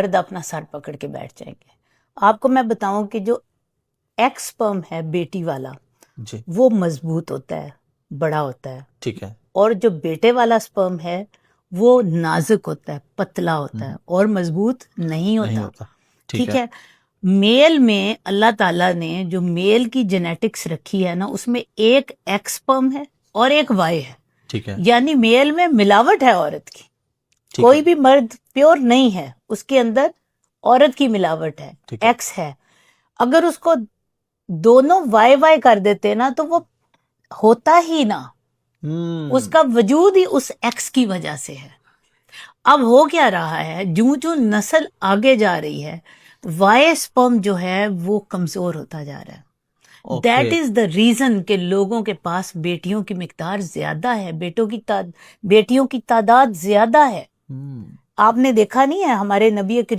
مرد اپنا سر پکڑ کے بیٹھ جائیں گے. آپ کو میں بتاؤں کہ جو ایکس سپرم ہے بیٹی والا جی وہ مضبوط ہوتا ہے, بڑا ہوتا ہے, ٹھیک ہے. اور جو بیٹے والا سپرم ہے وہ نازک ہوتا ہے, پتلا ہوتا ہے اور مضبوط نہیں ہوتا. ٹھیک ہے. میل میں اللہ تعالیٰ نے جو میل کی جینیٹکس رکھی ہے نا, اس میں ایک ایکس سپرم ہے اور ایک وائی ہے. ٹھیک ہے. یعنی میل میں ملاوٹ ہے عورت کی. کوئی بھی مرد پیور نہیں ہے, اس کے اندر عورت کی ملاوٹ ہے, ایکس ہے. اگر اس کو دونوں وائی وائی کر دیتے نا تو وہ ہوتا ہی نہ, اس کا وجود ہی اس ایکس کی وجہ سے ہے. اب ہو کیا رہا ہے, جو نسل آگے جا رہی ہے, وائی سپرم جو ہے وہ کمزور ہوتا جا رہا ہے. دیٹ از دا ریزن کہ لوگوں کے پاس بیٹیوں کی مقدار زیادہ ہے, بیٹیوں کی تعداد زیادہ ہے. آپ نے دیکھا نہیں ہے ہمارے نبی کریم